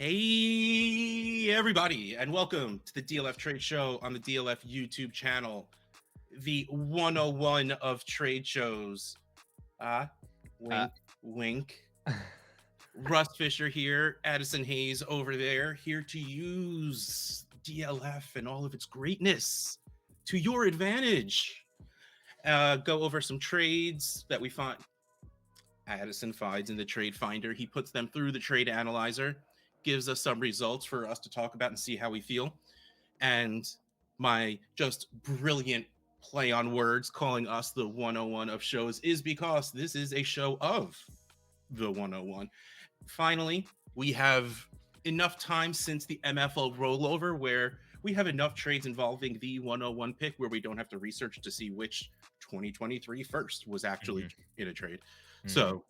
Hey, everybody, and welcome to the DLF Trade Show on the DLF YouTube channel, the 101 of trade shows. Wink, wink. Russ Fisher here, Addison Hayes over there, here to use DLF and all of its greatness to your advantage. Go over some trades that we find. Addison finds in the trade finder. He puts them through the trade analyzer, gives us some results for us to talk about and see how we feel. And my just brilliant play on words calling us the 101 of shows is because this is a show of the 101. Finally, we have enough time since the MFL rollover where we have enough trades involving the 101 pick where we don't have to research to see which 2023 first was actually in a trade. So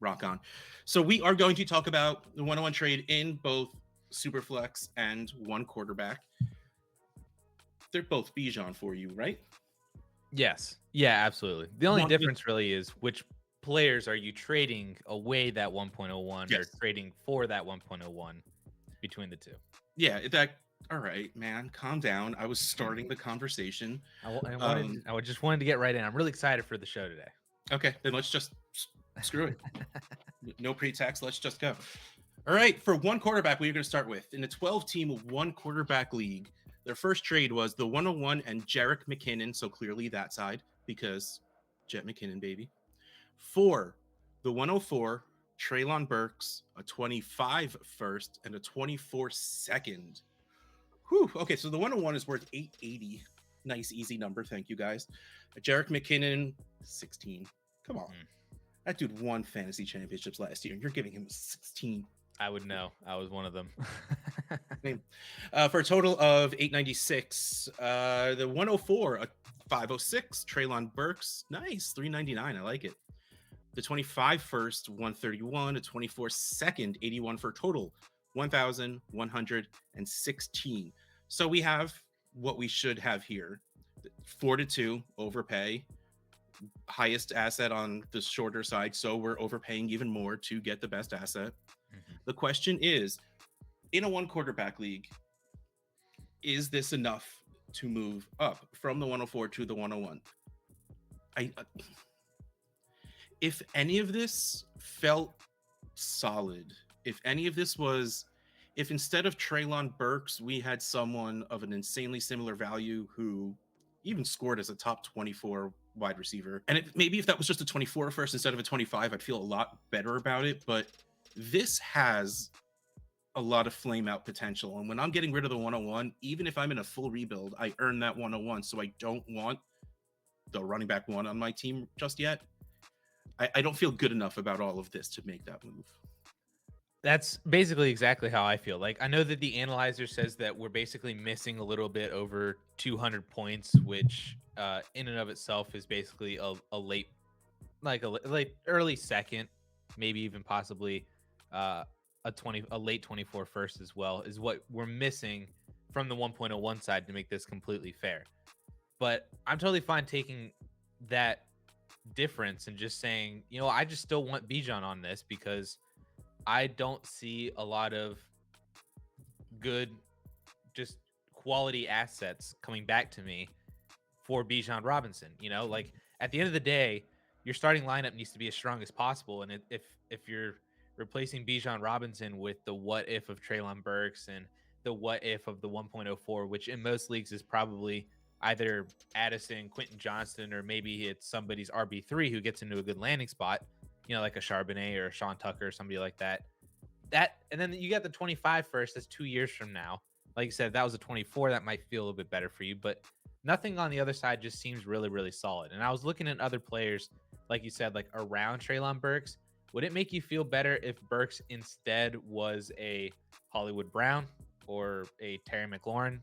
rock on. So we are going to talk about the 101 trade in both Superflex and one quarterback. They're both Bijan for you, right? Yes. Yeah, absolutely. The only difference really is which players are you trading away that 1.01 or trading for that 1.01 between the two. Yeah, all right, man, calm down. I was starting the conversation. I just wanted to get right in. I'm really excited for the show today. Okay, then let's just screw it. No pretext. Let's just go. All right, for one quarterback, we're going to start with in the 12-team one quarterback league. Their first trade was the 101 and Jerick McKinnon, so clearly that side because Jet McKinnon, baby. For the 104, Treylon Burks, a 25 first and a 24 second. Whew. Okay, so the 101 is worth 880. Nice, easy number. Thank you, guys. Jerick McKinnon, 16. Come on. That dude won fantasy championships last year, and you're giving him a 16. I would know. I was one of them. For a total of 896, the 104, a 506, Treylon Burks. Nice, 399. I like it. The 25 first, 131, a 24 second, 81 for a total, 1,116. So we have what we should have here. 4-2 overpay. Highest asset on the shorter side, so we're overpaying even more to get the best asset. The question is, in a one quarterback league, is this enough to move up from the 104 to the 101? If any of this felt solid, if any of this was, if instead of Treylon Burks, we had someone of an insanely similar value who even scored as a top 24 wide receiver. And maybe if that was just a 24 first instead of a 25, I'd feel a lot better about it. But this has a lot of flame out potential. And when I'm getting rid of the 101, even if I'm in a full rebuild, I earn that 101. So I don't want the running back one on my team just yet. I don't feel good enough about all of this to make that move. That's basically exactly how I feel. Like, I know that the analyzer says that we're basically missing a little bit over 200 points, which in and of itself is basically a late, like a late early second, maybe even possibly a late 24 first as well, is what we're missing from the 1.01 side to make this completely fair. But I'm totally fine taking that difference and just saying, I just still want Bijan on this because I don't see a lot of good, just quality assets coming back to me for Bijan Robinson. Like at the end of the day, your starting lineup needs to be as strong as possible. And if you're replacing Bijan Robinson with the what if of Treylon Burks and the what if of the 1.04, which in most leagues is probably either Addison, Quentin Johnston, or maybe it's somebody's RB3 who gets into a good landing spot, like a Charbonnet or a Sean Tucker or somebody like that. And then you got the 25 first. That's 2 years from now. Like you said, if that was a 24, that might feel a little bit better for you. But nothing on the other side just seems really, really solid. And I was looking at other players, like you said, like around Treylon Burks. Would it make you feel better if Burks instead was a Hollywood Brown or a Terry McLaurin?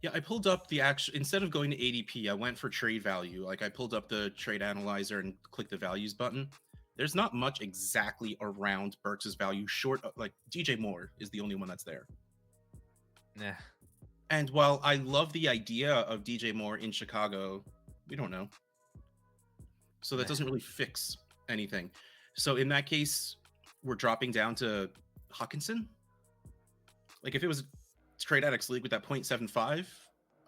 Yeah, I pulled up the actual, instead of going to ADP, I went for trade value. Like I pulled up the trade analyzer and clicked the values button. There's not much exactly around Burks' value short of, like DJ Moore is the only one that's there. Nah. And while I love the idea of DJ Moore in Chicago, we don't know. So that doesn't really fix anything. So in that case, we're dropping down to Hawkinson. Like if it was a trade addicts league with that 0.75,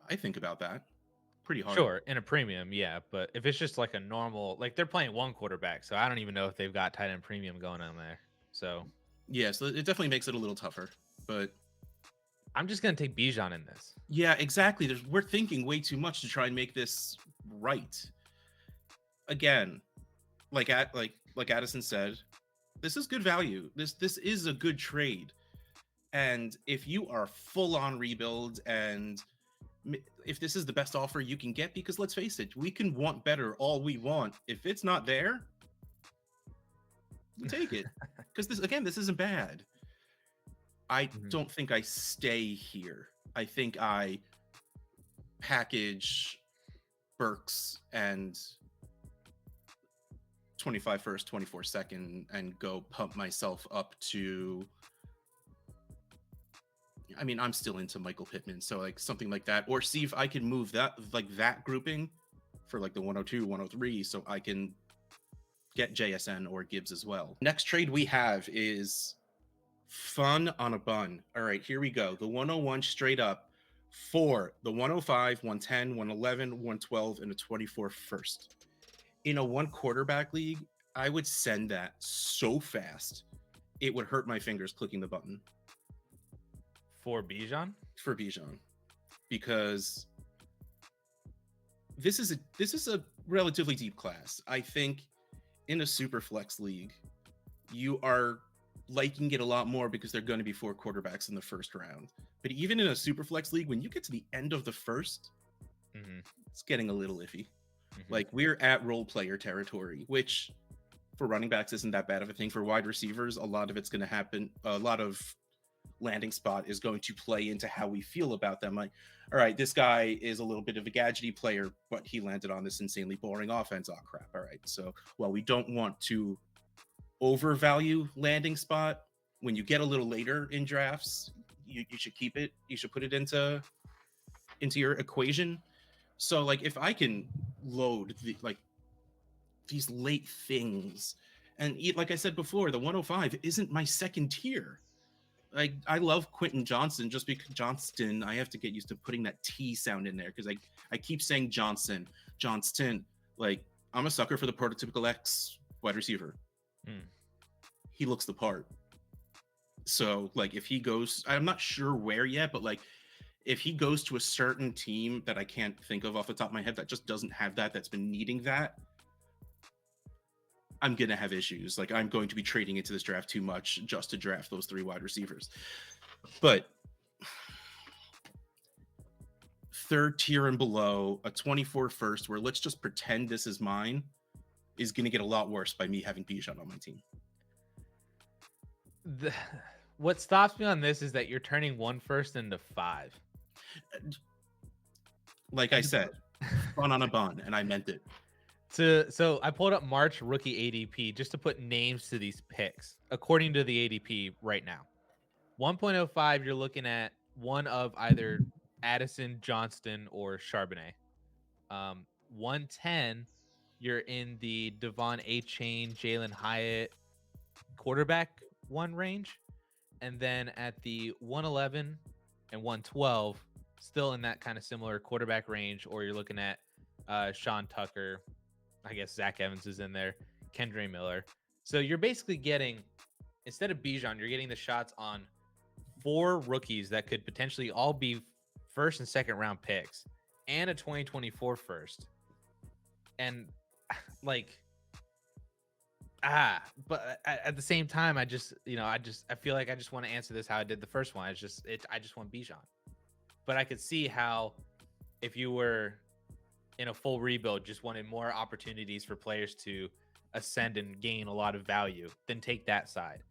I think about that pretty hard. Sure, in a premium, yeah. But if it's just like a normal, like they're playing one quarterback, so I don't even know if they've got tight end premium going on there. So yeah, so it definitely makes it a little tougher. But I'm just gonna take Bijan in this. yeah, exactly. We're thinking way too much to try and make this right. Again, like Addison said, this is good value. This is a good trade. And if you are full on rebuild, and if this is the best offer you can get, because let's face it, we can want better all we want. If it's not there, we'll take it. Because this isn't bad. I don't think I stay here. I think I package Burks and 25 first, 24 second, and go pump myself up to. I mean, I'm still into Michael Pittman, so like something like that, or see if I can move that grouping for like the 102, 103, so I can get JSN or Gibbs as well. Next trade we have is fun on a bun. All right, here we go. The 101 straight up for the 105, 110, 111, 112, and a 24 first. In a one quarterback league, I would send that so fast it would hurt my fingers clicking the button. For Bijan? For Bijan. Because this is a relatively deep class. I think in a Superflex league, you are liking it a lot more because they're going to be 4 quarterbacks in the first round. But even in a Superflex league, when you get to the end of the first, it's getting a little iffy. Like we're at role player territory, which for running backs isn't that bad of a thing. For wide receivers, a lot of it's going to happen. A lot of landing spot is going to play into how we feel about them. Like, all right, this guy is a little bit of a gadgety player, but he landed on this insanely boring offense. Oh crap. All right. So while we don't want to overvalue landing spot, when you get a little later in drafts, you should keep it. You should put it into your equation. So like if I can load these late things, and like I said before, the 105 isn't my second tier. Like I love Quentin Johnston, just because Johnston, I have to get used to putting that T sound in there because I keep saying Johnston. Like I'm a sucker for the prototypical X wide receiver. He looks the part. So like if he goes, I'm not sure where yet, but like if he goes to a certain team that I can't think of off the top of my head that just doesn't have that's been needing that, I'm going to have issues. Like I'm going to be trading into this draft too much just to draft those 3 wide receivers. But third tier and below, a 24 first, where let's just pretend this is mine, is going to get a lot worse by me having Bijan on my team. What stops me on this is that you're turning 1 first into 5. Like I said, fun on a bun, and I meant it. So I pulled up March rookie ADP just to put names to these picks according to the ADP right now. 1.05, you're looking at one of either Addison, Johnston, or Charbonnet. 110, you're in the Devon A-Chain, Jalen Hyatt quarterback 1 range. And then at the 111 and 112, still in that kind of similar quarterback range, or you're looking at Sean Tucker, I guess Zach Evans is in there, Kendre Miller. So you're basically getting, instead of Bijan, you're getting the shots on 4 rookies that could potentially all be first and second round picks and a 2024 first. And like, but at the same time, I feel like I just want to answer this how I did the first one. I just want Bijan. But I could see how if you were in a full rebuild, just wanted more opportunities for players to ascend and gain a lot of value, then take that side.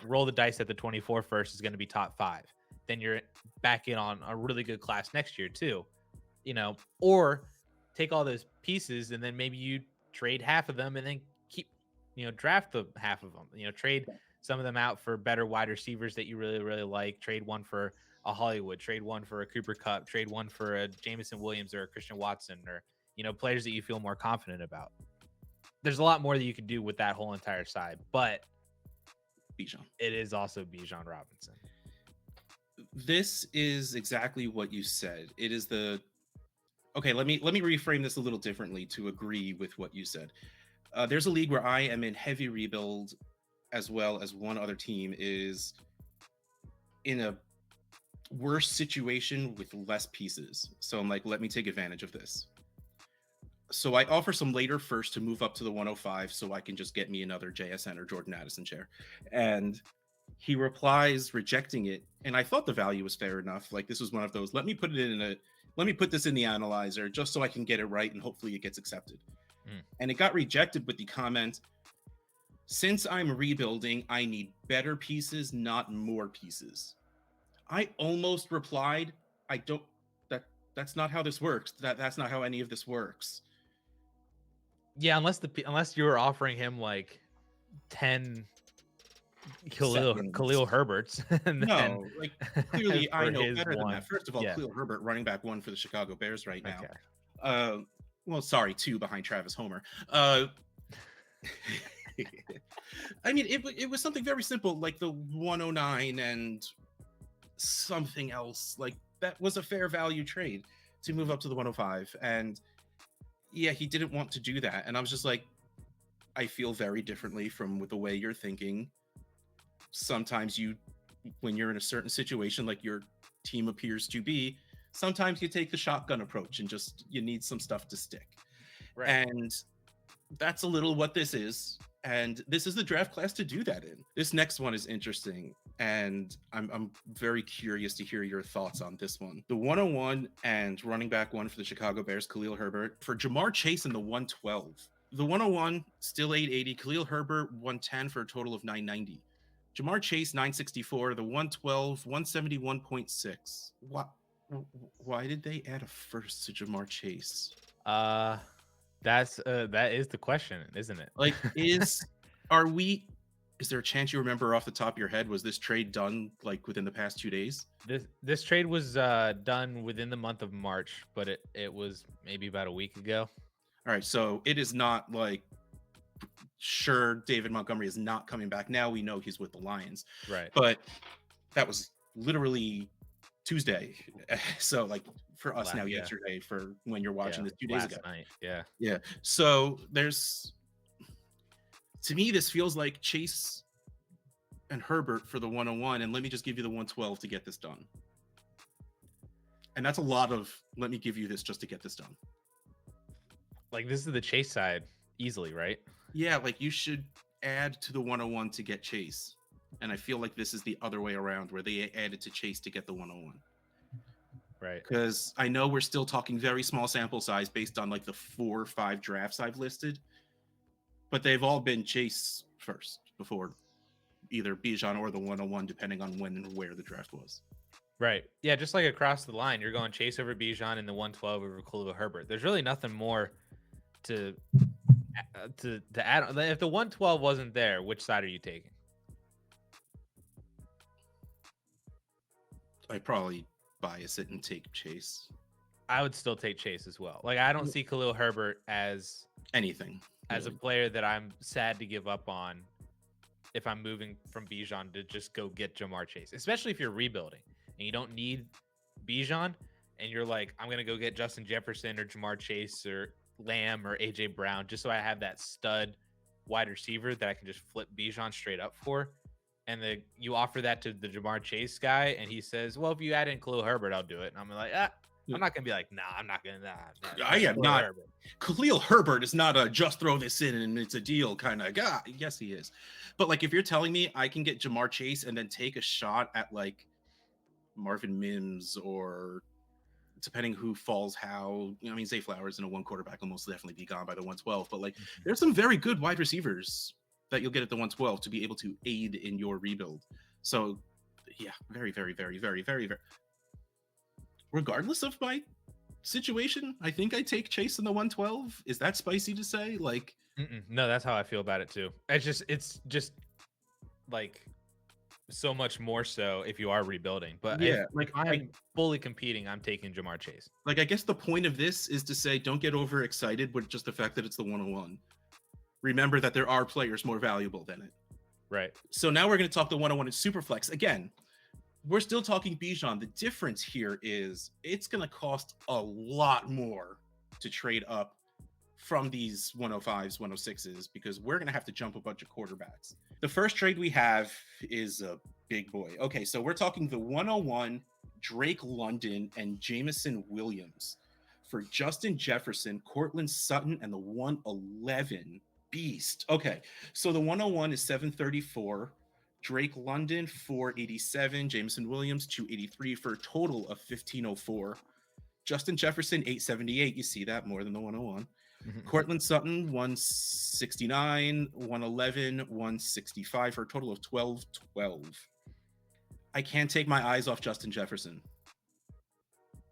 Roll the dice that the 24 first is going to be top 5. Then you're back in on a really good class next year too, or take all those pieces and then maybe you trade half of them and then keep, draft the half of them, trade some of them out for better wide receivers that you really, really like. Trade one for a Hollywood, trade one for a Cooper Kupp, trade one for a Jameson Williams or a Christian Watson, or, players that you feel more confident about. There's a lot more that you could do with that whole entire side, but Bijan. It is also Bijan Robinson. this is exactly what you said. It is the okay. Let me reframe this a little differently to agree with what you said. There's a league where I am in heavy rebuild, as well as one other team is in a worse situation with less pieces. So I'm like, let me take advantage of this. So I offer some later first to move up to the 105 so I can just get me another JSN or Jordan Addison chair. And he replies rejecting it. And I thought the value was fair enough. Like this was one of those, let me put this in the analyzer just so I can get it right and hopefully it gets accepted. And it got rejected with the comment, since I'm rebuilding, I need better pieces, not more pieces. I almost replied, that's not how this works. That's not how any of this works. Yeah, unless you were offering him like 10 Khalil Herberts. No, like clearly I know better than that. First of all, Khalil Herbert, running back 1 for the Chicago Bears right now. Okay. Well, sorry, 2 behind Travis Homer. I mean, it was something very simple, like the 109 and something else. Like that was a fair value trade to move up to the 105. And yeah, he didn't want to do that. And I was just like, I feel very differently from the way you're thinking. Sometimes when you're in a certain situation, like your team appears to be, sometimes you take the shotgun approach and just you need some stuff to stick. Right. And that's a little what this is. And this is the draft class to do that in. This next one is interesting. And I'm very curious to hear your thoughts on this one. The 101 and running back 1 for the Chicago Bears, Khalil Herbert, for Jamar Chase in the 112. The 101, still 880. Khalil Herbert, 110 for a total of 990. Jamar Chase, 964. The 112, 171.6. Why did they add a first to Jamar Chase? That is the question, isn't it? Like, is there a chance you remember off the top of your head, was this trade done like within the past 2 days? This trade was done within the month of March, but it was maybe about a week ago. All right, so it is not like, sure, David Montgomery is not coming back. Now we know he's with the Lions. Right. But that was literally Tuesday. So like for us now, yesterday, for when you're watching this 2 days ago. Night. Yeah. Yeah. So to me, this feels like Chase and Herbert for the 101. And let me just give you the 112 to get this done. And that's a lot of, let me give you this just to get this done. Like this is the Chase side easily, right? Yeah, like you should add to the 101 to get Chase. And I feel like this is the other way around, where they added to Chase to get the 101. Right. Because I know we're still talking very small sample size based on like the 4 or 5 drafts I've listed. But they've all been Chase first before either Bijan or the 101, depending on when and where the draft was. Right. Yeah, just like across the line, you're going Chase over Bijan and the 112 over Khalil Herbert. There's really nothing more to add. If the 112 wasn't there, which side are you taking? I'd probably bias it and take Chase. I would still take Chase as well. Like I don't see Khalil Herbert as anything, as a player that I'm sad to give up on if I'm moving from Bijan to just go get Jamar Chase, especially if you're rebuilding and you don't need Bijan and you're like, I'm going to go get Justin Jefferson or Jamar Chase or Lamb or AJ Brown just so I have that stud wide receiver that I can just flip Bijan straight up for. And you offer that to the Jamar Chase guy, and he says, well, if you add in Khalil Herbert, I'll do it. And I'm like, I'm not going to be like, nah, I'm not going to. I am not. Herbert. Khalil Herbert is not a just throw this in and it's a deal kind of guy. Yes, he is. But like, if you're telling me I can get Jamar Chase and then take a shot at like Marvin Mims or depending who falls how, I mean, Zay Flowers in a 1 quarterback will most definitely be gone by the 112. But like, there's some very good wide receivers that you'll get at the 112 to be able to aid in your rebuild. So yeah, very, very, very, very, very, very. Regardless of my situation, I think I take Chase in the 112. Is that spicy to say? Like, no, that's how I feel about it too. It's just like so much more so if you are rebuilding. But yeah, like I'm fully competing, I'm taking Jamar Chase. Like, I guess the point of this is to say, don't get overexcited with just the fact that it's the 101. Remember that there are players more valuable than it. Right. So now we're going to talk the 101 in Superflex. Again, we're still talking Bijan. The difference here is it's going to cost a lot more to trade up from these 105s, 106s, because we're going to have to jump a bunch of quarterbacks. The first trade we have is a big boy. Okay, so we're talking the 101 Drake London and Jameson Williams for Justin Jefferson, Cortland Sutton, and the 111 Beast. Okay, so the 101 is 734. Drake London 487, Jameson Williams 283 for a total of 1504. Justin Jefferson 878. You see that more than the 101. Cortland Sutton 169, 111, 165 for a total of 1212. I can't take my eyes off Justin Jefferson,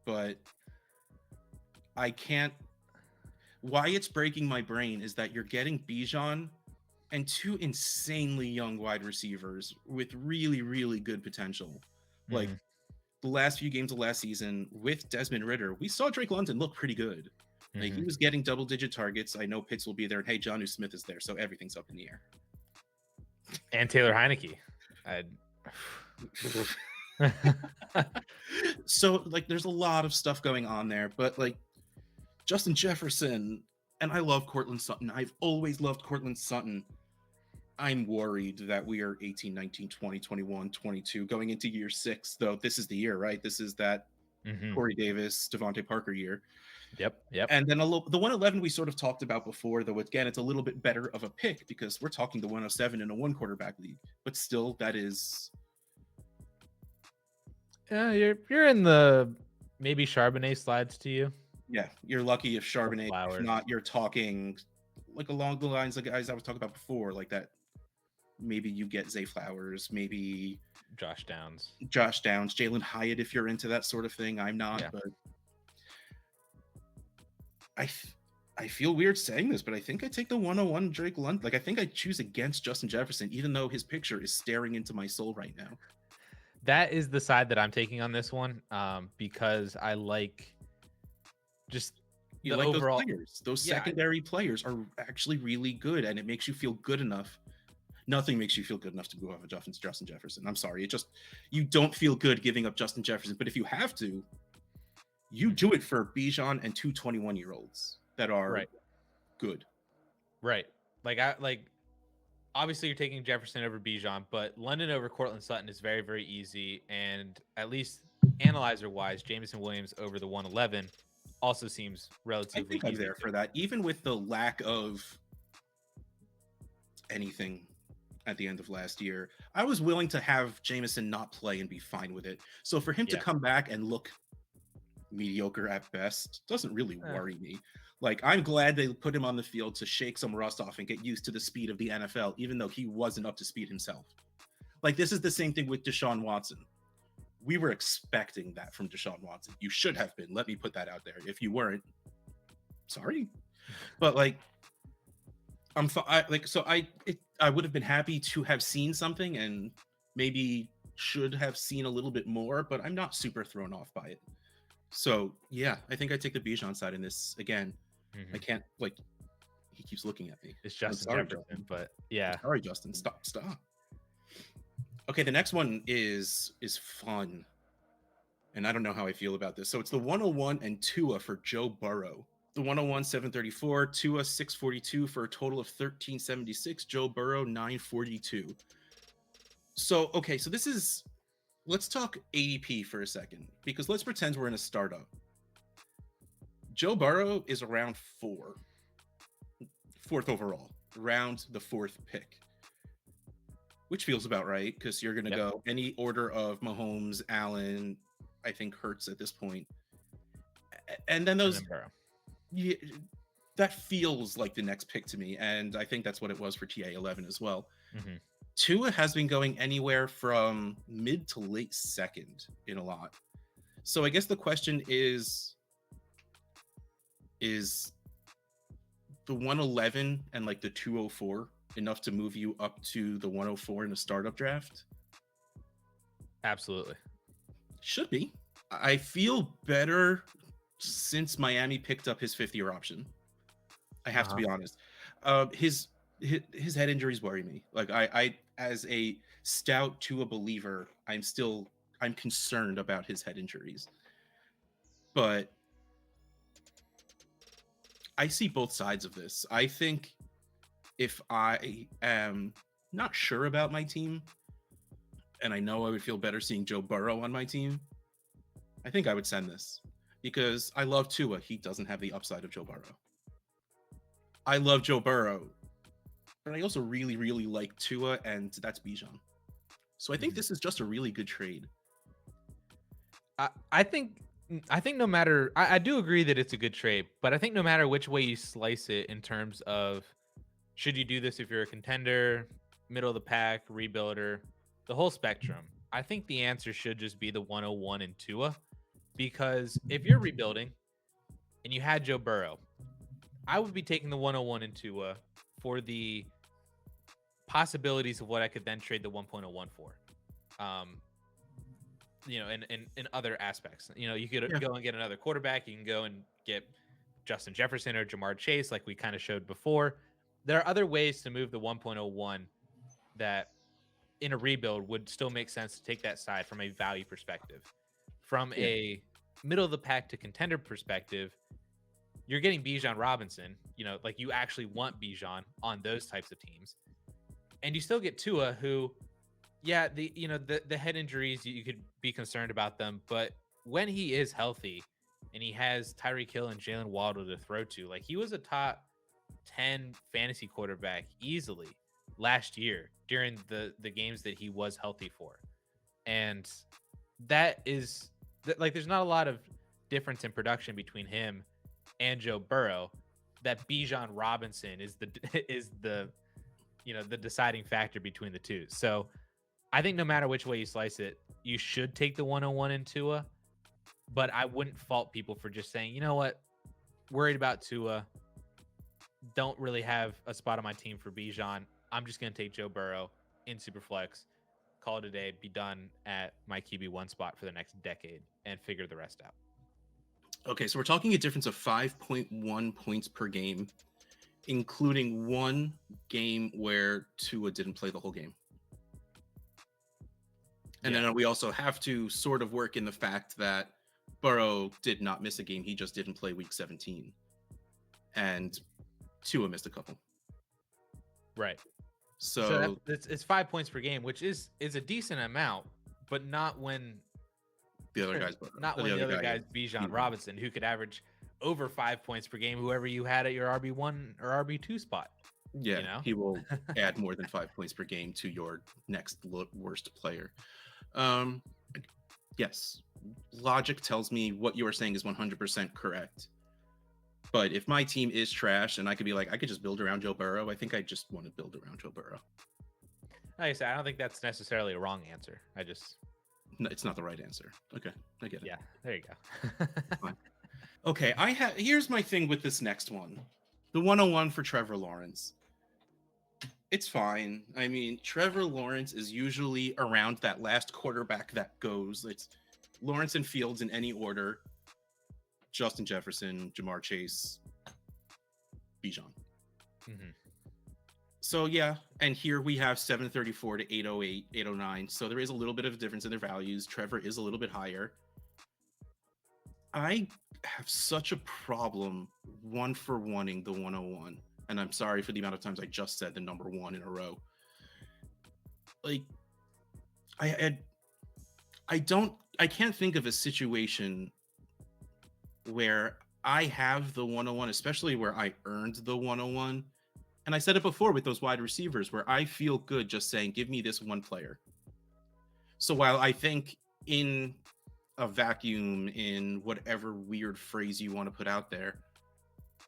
but I can't. Why it's breaking my brain is that you're getting Bijan and two insanely young wide receivers with really, really good potential. Like the last few games of last season with Desmond Ridder, we saw Drake London look pretty good. Like he was getting double-digit targets. I know Pitts will be there, and hey, Jonnu Smith is there, so everything's up in the air. And Taylor Heineke. So like, there's a lot of stuff going on there, but like Justin Jefferson, and I love Cortland Sutton. I've always loved Cortland Sutton. I'm worried that we are 18, 19, 20, 21, 22 going into year 6, though. This is the year, right? This is that Corey Davis, Devontae Parker year. Yep. And then the 111 we sort of talked about before, though. Again, it's a little bit better of a pick because we're talking the 107 in a 1 quarterback league, but still, that is. Yeah, you're in the maybe Charbonnet slides to you. Yeah, you're lucky if Charbonnet. If not, you're talking like along the lines of guys I was talking about before, like that. Maybe you get Zay Flowers, maybe Josh Downs, Jalen Hyatt if you're into that sort of thing. I'm not, but I feel weird saying this, but I think I take the 101 Drake London. Like I think I choose against Justin Jefferson, even though his picture is staring into my soul right now. That is the side that I'm taking on this one, because I like just you like overall, those players. Those secondary players are actually really good, and it makes you feel good enough. Nothing makes you feel good enough to go off of Justin Jefferson. I'm sorry. It just, you don't feel good giving up Justin Jefferson. But if you have to, you do it for Bijan and 2 21-year-olds that are good. Right. Like, obviously you're taking Jefferson over Bijan, but London over Cortland Sutton is very, very easy. And at least analyzer-wise, Jameson Williams over the 111 also seems relatively easy. I'm there for that. Even with the lack of anything at the end of last year, I was willing to have Jameson not play and be fine with it. So for him to come back and look mediocre at best doesn't really worry me. Like, I'm glad they put him on the field to shake some rust off and get used to the speed of the NFL, even though he wasn't up to speed himself. Like, this is the same thing with Deshaun Watson. We were expecting that from Deshaun Watson. You should have been. Let me put that out there. If you weren't, sorry. But like, I would have been happy to have seen something and maybe should have seen a little bit more, but I'm not super thrown off by it. So yeah, I think I take the Bijan side in this again. I can't, like, he keeps looking at me. It's Justin Jefferson, but yeah. Sorry, Justin. Stop. Okay, the next one is fun, and I don't know how I feel about this. So it's the 101 and Tua for Joe Burrow. The 101, 734, Tua 642 for a total of 1376. Joe Burrow 942. So, okay, so let's talk ADP for a second, because let's pretend we're in a startup. Joe Burrow is around 4th overall, around the 4th pick, which feels about right, because you're going to go any order of Mahomes, Allen, I think Hurts at this point. And then those... Yeah, that feels like the next pick to me, and I think that's what it was for TA11 as well. Tua has been going anywhere from mid to late 2nd in a lot. So I guess the question is the 111 and like the 204 enough to move you up to the 104 in a startup draft? Absolutely. Should be. I feel better since Miami picked up his 5th-year option. I have to be honest. His head injuries worry me. Like, I as a stout Tua believer, I'm still I'm concerned about his head injuries. But I see both sides of this. I think if I am not sure about my team, and I know I would feel better seeing Joe Burrow on my team, I think I would send this because I love Tua. He doesn't have the upside of Joe Burrow. I love Joe Burrow, but I also really, really like Tua, and that's Bijan. So I think this is just a really good trade. I think no matter, I do agree that it's a good trade, but I think no matter which way you slice it in terms of should you do this if you're a contender, middle of the pack, rebuilder, the whole spectrum, I think the answer should just be the 101 in Tua, because if you're rebuilding and you had Joe Burrow, I would be taking the 101 in Tua for the possibilities of what I could then trade the 1.01 for. In other aspects, you could go and get another quarterback. You can go and get Justin Jefferson or Jamar Chase, like we kind of showed before. There are other ways to move the 1.01 that in a rebuild would still make sense to take that side from a value perspective. From a middle of the pack to contender perspective, you're getting Bijan Robinson, like you actually want Bijan on those types of teams. And you still get Tua, who, the head injuries, you could be concerned about them, but when he is healthy and he has Tyreek Hill and Jalen Waddle to throw to, like he was a top 10 fantasy quarterback easily last year during the games that he was healthy for. And that is like, there's not a lot of difference in production between him and Joe Burrow. That Bijan Robinson is the deciding factor between the two. So I think no matter which way you slice it, you should take the 101 in Tua, but I wouldn't fault people for just saying, you know what, worried about Tua, don't really have a spot on my team for Bijan. I'm just going to take Joe Burrow in Superflex, call it a day, be done at my QB1 spot for the next decade, and figure the rest out. Okay, so we're talking a difference of 5.1 points per game, including one game where Tua didn't play the whole game. And then we also have to sort of work in the fact that Burrow did not miss a game. He just didn't play week 17. And Tua missed a couple. Right. So it's 5 points per game, which is a decent amount, but not when the other guy's Bijan Robinson, who could average over 5 points per game, whoever you had at your RB1 or RB2 spot. Yeah, he will add more than 5 points per game to your next worst player. Yes, logic tells me what you are saying is 100% correct. But if my team is trash and I could be like, I could just build around Joe Burrow, I think I just want to build around Joe Burrow. Like I said, I don't think that's necessarily a wrong answer. No, it's not the right answer. Okay, I get it. Yeah, there you go. Fine. Okay, here's my thing with this next one. The 101 for Trevor Lawrence. It's fine. I mean, Trevor Lawrence is usually around that last quarterback that goes. It's Lawrence and Fields in any order. Justin Jefferson, Jamar Chase, Bijan. Mm-hmm. So, yeah, and here we have 734 to 808, 809. So there is a little bit of a difference in their values. Trevor is a little bit higher. I have such a problem one-for-oneing the 101. And I'm sorry for the amount of times I just said the number one in a row. Like, I can't think of a situation where I have the 101, especially where I earned the 101. And I said it before with those wide receivers, where I feel good just saying, give me this one player. So while I think in a vacuum, in whatever weird phrase you want to put out there,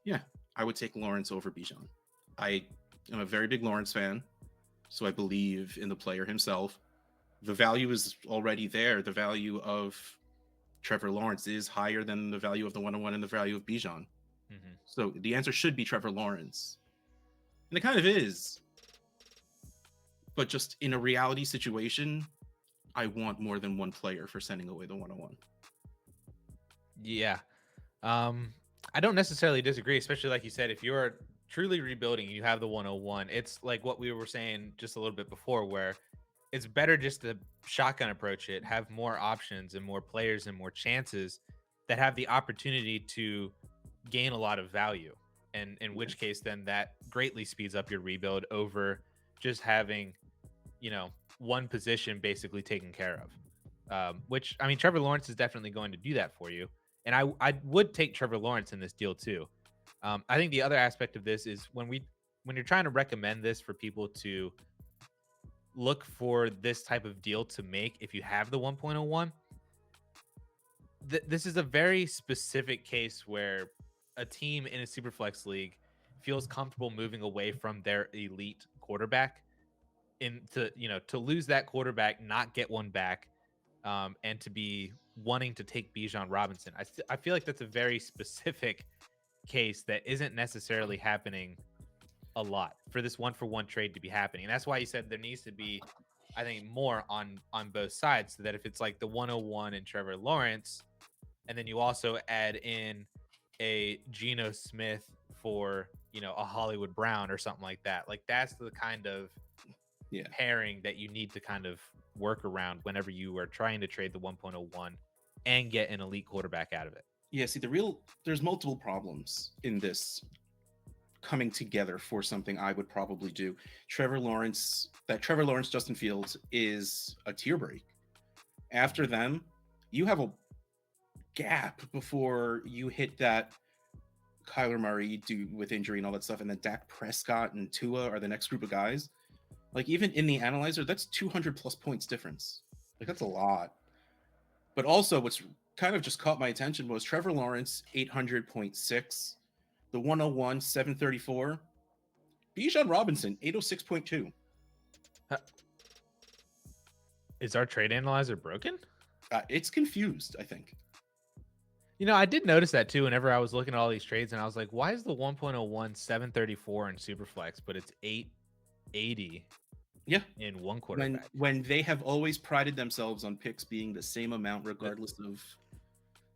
yeah, I would take Lawrence over Bijan. I am a very big Lawrence fan, so I believe in the player himself. The value is already there. The value of Trevor Lawrence is higher than the value of the 101 and the value of Bijan. Mm-hmm. So the answer should be Trevor Lawrence. And it kind of is. But just in a reality situation, I want more than one player for sending away the 101. Yeah. I don't necessarily disagree, especially like you said, if you're truly rebuilding, you have the 101. It's like what we were saying just a little bit before, where it's better just to shotgun approach it, have more options and more players and more chances that have the opportunity to gain a lot of value. And in which case, then that greatly speeds up your rebuild over just having, one position basically taken care of. Which, I mean, Trevor Lawrence is definitely going to do that for you. And I would take Trevor Lawrence in this deal too. I think the other aspect of this is when you're trying to recommend this for people to look for this type of deal to make if you have the 1.01, this is a very specific case where a team in a Superflex league feels comfortable moving away from their elite quarterback to lose that quarterback, not get one back, and to be wanting to take Bijan Robinson. I feel like that's a very specific case that isn't necessarily happening a lot for this 1-for-1 trade to be happening. And that's why you said there needs to be, I think, more on both sides, so that if it's like the 101 and Trevor Lawrence, and then you also add in a Geno Smith for, a Hollywood Brown or something like that. Like that's the kind of pairing that you need to kind of work around whenever you are trying to trade the 1.01 and get an elite quarterback out of it. Yeah, see, there's multiple problems in this coming together for something I would probably do. Trevor Lawrence, Justin Fields is a tier break. After them, you have a gap before you hit that Kyler Murray with injury and all that stuff, and then Dak Prescott and Tua are the next group of guys. Like, even in the analyzer, that's 200 plus points difference. Like, that's a lot. But also, what's kind of just caught my attention was Trevor Lawrence, 800.6. The 101, 734. Bijan Robinson, 806.2. Is our trade analyzer broken? It's confused, I think. I did notice that too whenever I was looking at all these trades, and I was like, why is the 1.01 734 in Superflex, but it's 880 in one quarterback? When they have always prided themselves on picks being the same amount regardless of...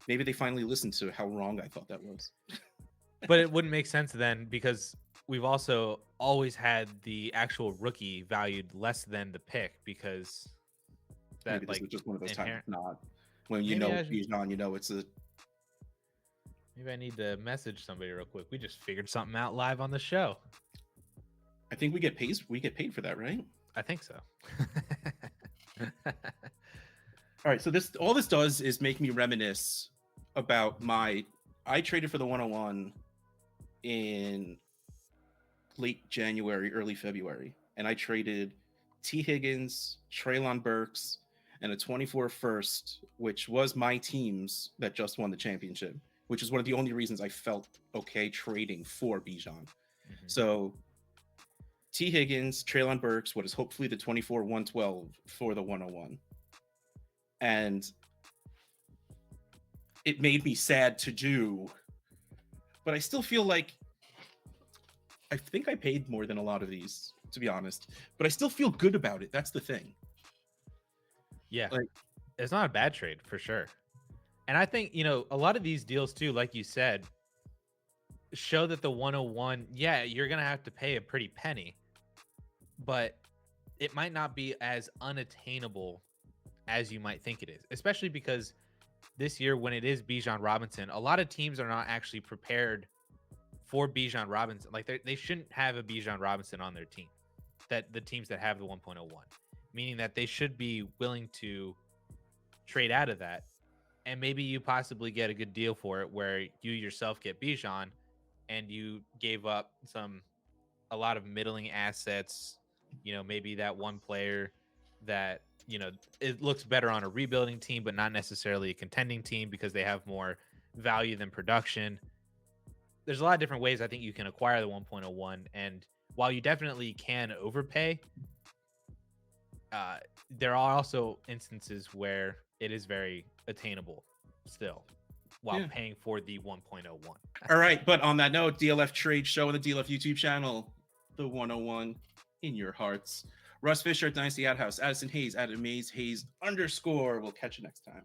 Maybe they finally listened to how wrong I thought that was. But it wouldn't make sense then, because we've also always had the actual rookie valued less than the pick, because that, maybe this is just one of those times. Not when Bijan, it's a... Maybe I need to message somebody real quick. We just figured something out live on the show. I think we get paid. We get paid for that, right? I think so. All right. So all this does is make me reminisce about I traded for the 101 in late January, early February, and I traded T. Higgins, Treylon Burks, and a 24 first, which was my team's that just won the championship, which is one of the only reasons I felt okay trading for Bijan. Mm-hmm. So T. Higgins, Treylon Burks, what is hopefully the 24 112 for the 101. And it made me sad to do, but I still feel like I think I paid more than a lot of these, to be honest, but I still feel good about it. That's the thing. Yeah. It's not a bad trade for sure. And I think, a lot of these deals too, like you said, show that the 101, you're going to have to pay a pretty penny, but it might not be as unattainable as you might think it is, especially because this year, when it is Bijan Robinson, a lot of teams are not actually prepared for Bijan Robinson. Like they shouldn't have a Bijan Robinson on their team, that the teams that have the 1.01, meaning that they should be willing to trade out of that. And maybe you possibly get a good deal for it, where you yourself get Bijan and you gave up a lot of middling assets, maybe that one player that, it looks better on a rebuilding team, but not necessarily a contending team because they have more value than production. There's a lot of different ways I think you can acquire the 1.01. And while you definitely can overpay, there are also instances where it is very attainable still while paying for the 1.01. All right. But on that note, DLF Trade Show on the DLF YouTube channel, the 101 in your hearts. Russ Fisher at Dynasty Ad House, Addison Hayes at Amaze Hayes _. We'll catch you next time.